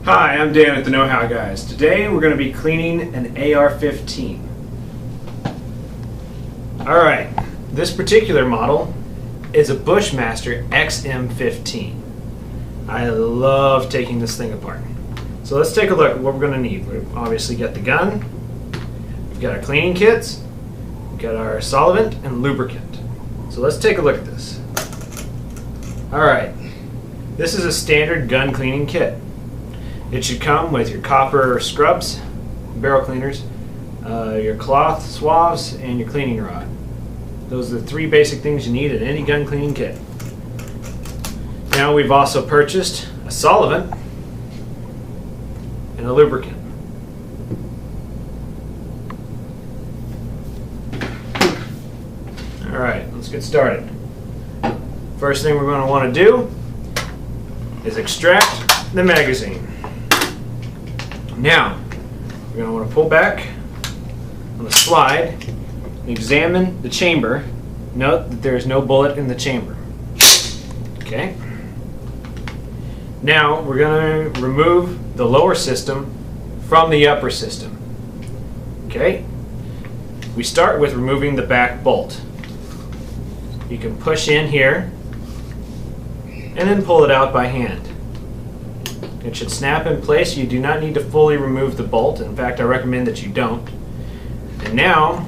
Hi, I'm Dan at the Know How Guys. Today we're going to be cleaning an AR-15. Alright, this particular model is a Bushmaster XM15. I love taking this thing apart. So let's take a look at what we're going to need. We've obviously got the gun, we've got our cleaning kits, we've got our solvent and lubricant. So let's take a look at this. Alright, this is a standard gun cleaning kit. It should come with your copper scrubs, barrel cleaners, your cloth swabs, and your cleaning rod. Those are the three basic things you need in any gun cleaning kit. Now we've also purchased a solvent and a lubricant. Alright, let's get started. First thing we're going to want to do is extract the magazine. Now, we're going to want to pull back on the slide and examine the chamber. Note that there is no bullet in the chamber. Okay. Now, we're going to remove the lower system from the upper system. Okay. We start with removing the back bolt. You can push in here and then pull it out by hand. It should snap in place. You do not need to fully remove the bolt. In fact, I recommend that you don't. And now,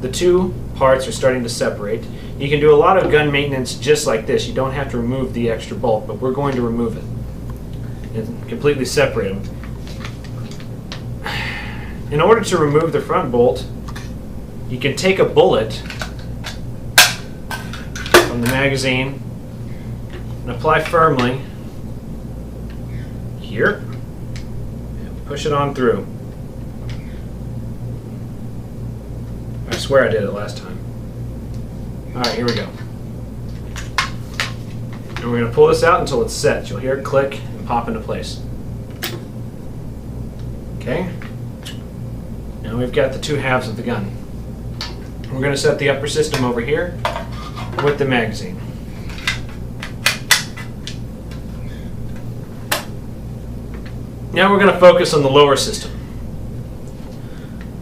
the two parts are starting to separate. You can do a lot of gun maintenance just like this. You don't have to remove the extra bolt, but we're going to remove it and completely separate them. In order to remove the front bolt, you can take a bullet from the magazine and apply firmly here, and push it on through. I swear I did it last time. Alright, here we go. And we're going to pull this out until it's set. You'll hear it click and pop into place. Okay. Now we've got the two halves of the gun. We're going to set the upper system over here with the magazine. Now we're going to focus on the lower system.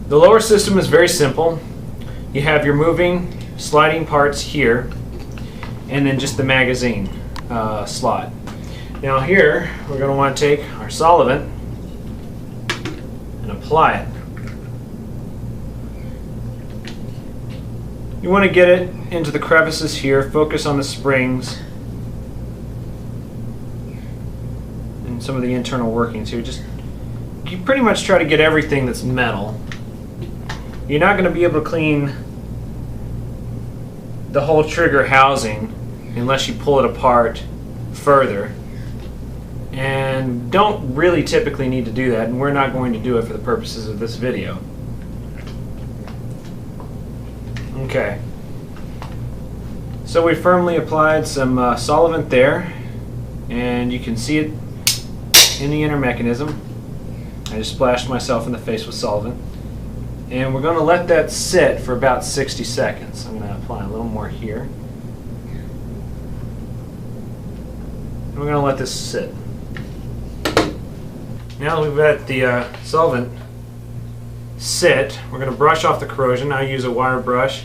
The lower system is very simple. You have your moving, sliding parts here, and then just the magazine slot. Now here, we're going to want to take our solvent and apply it. You want to get it into the crevices here, focus on the springs, some of the internal workings here. You pretty much try to get everything that's metal. You're not going to be able to clean the whole trigger housing unless you pull it apart further, and don't really typically need to do that, and we're not going to do it for the purposes of this video. Okay, so we firmly applied some solvent there, and you can see it in the inner mechanism. I just splashed myself in the face with solvent. And we're going to let that sit for about 60 seconds. I'm going to apply a little more here. And we're going to let this sit. Now that we've got the solvent sit, we're going to brush off the corrosion. I use a wire brush.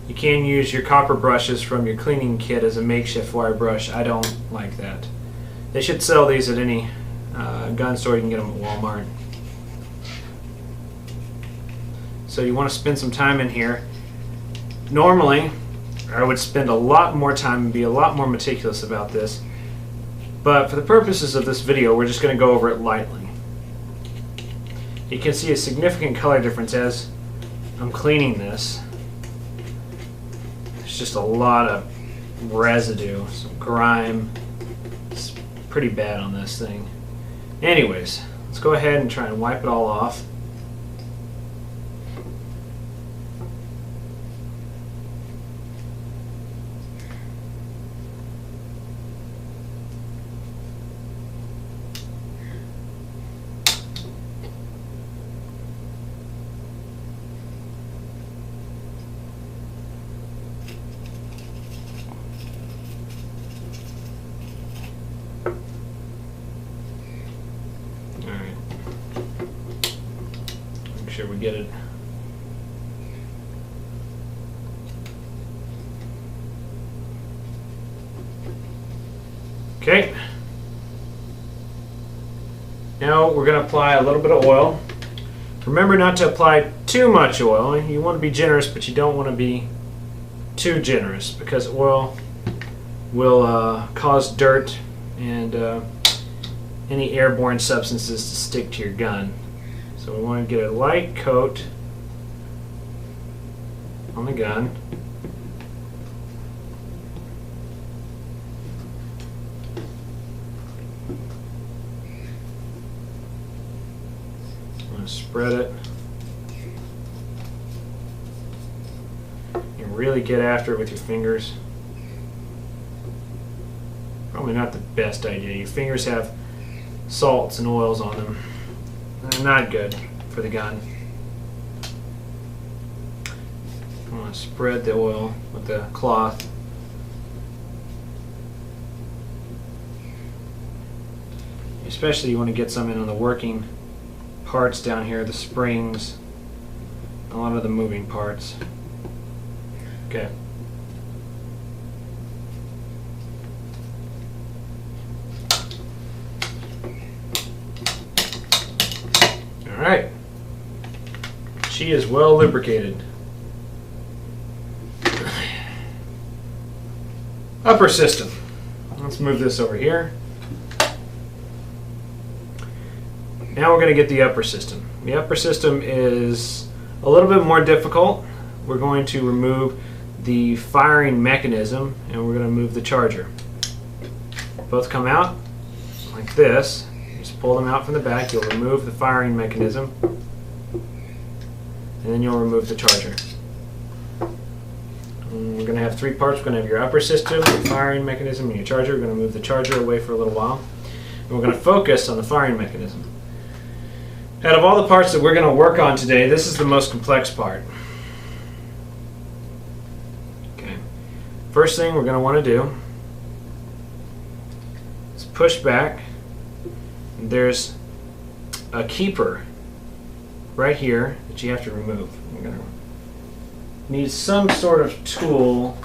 You can use your copper brushes from your cleaning kit as a makeshift wire brush. I don't like that. They should sell these at any gun store. You can get them at Walmart. So you want to spend some time in here. Normally, I would spend a lot more time and be a lot more meticulous about this. But for the purposes of this video, we're just going to go over it lightly. You can see a significant color difference as I'm cleaning this. There's just a lot of residue, some grime. Pretty bad on this thing. Anyways, let's go ahead and try and wipe it all off. sure we get it. Okay. Now we're going to apply a little bit of oil. Remember not to apply too much oil. You want to be generous, but you don't want to be too generous, because oil will cause dirt and any airborne substances to stick to your gun. So we want to get a light coat on the gun. Spread it. You really get after it with your fingers. Probably not the best idea. Your fingers have salts and oils on them. They're not good for the gun. I want to spread the oil with the cloth. Especially you want to get some in on the working parts down here, the springs, a lot of the moving parts. Okay. All right. She is well lubricated. Upper system. Let's move this over here. Now we're going to get the upper system. The upper system is a little bit more difficult. We're going to remove the firing mechanism, and we're going to move the charger. Both come out like this. Just pull them out from the back. You'll remove the firing mechanism, and then you'll remove the charger. And we're going to have three parts. We're going to have your upper system, your firing mechanism, and your charger. We're going to move the charger away for a little while, and we're going to focus on the firing mechanism. Out of all the parts that we're going to work on today, this is the most complex part. Okay. First thing we're going to want to do is push back. There's a keeper right here that you have to remove. You're going to need some sort of tool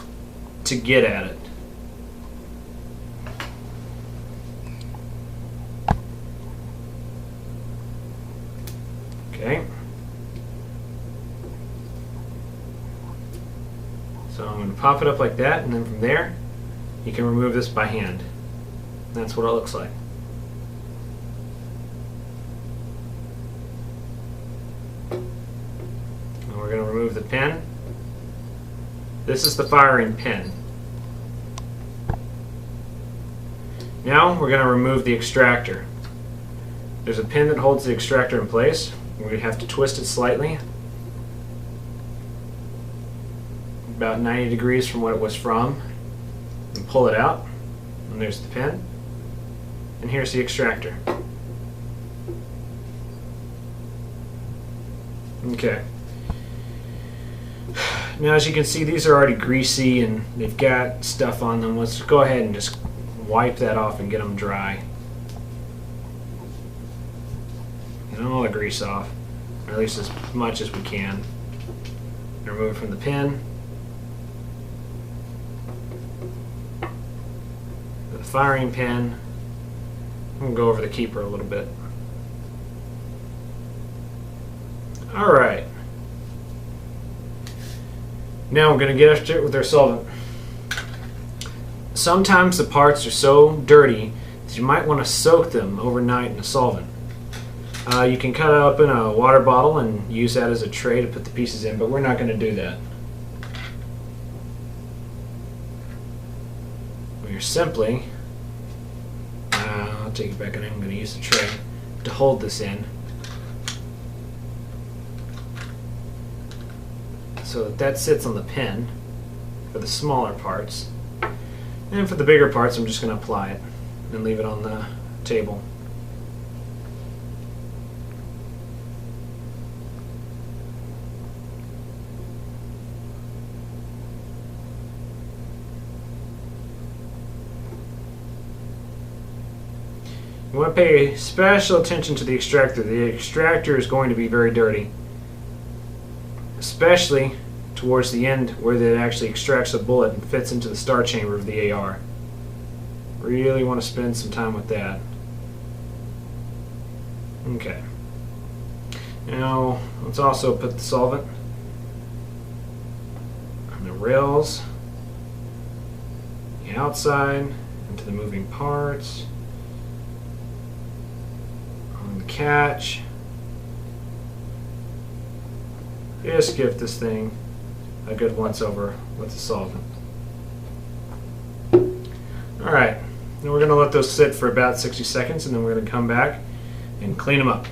to get at it. Okay. So I'm going to pop it up like that, and then from there you can remove this by hand. That's what it looks like. And we're going to remove the pin. This is the firing pin. Now we're going to remove the extractor. There's a pin that holds the extractor in place. We have to twist it slightly, about 90 degrees from what it was from, and pull it out. And there's the pin, and here's the extractor. Okay. Now, as you can see, these are already greasy and they've got stuff on them. Let's go ahead and just wipe that off and get them dry. Get all the grease off, or at least as much as we can. Remove it from the pin. The firing pin. We'll go over the keeper a little bit. Alright. Now we're going to get after it with our solvent. Sometimes the parts are so dirty that you might want to soak them overnight in a solvent. You can cut it up in a water bottle and use that as a tray to put the pieces in, but we're not going to do that. We're simply, I'll take it back and I'm going to use the tray to hold this in so that sits on the pin for the smaller parts. And for the bigger parts, I'm just going to apply it and leave it on the table. You want to pay special attention to the extractor. The extractor is going to be very dirty. especially towards the end where it actually extracts a bullet and fits into the star chamber of the AR. Really want to spend some time with that. Okay. Now let's also put the solvent on the rails, the outside, into the moving parts, on the catch. Just give this thing a good once over with the solvent. Alright, then we're going to let those sit for about 60 seconds and then we're going to come back and clean them up.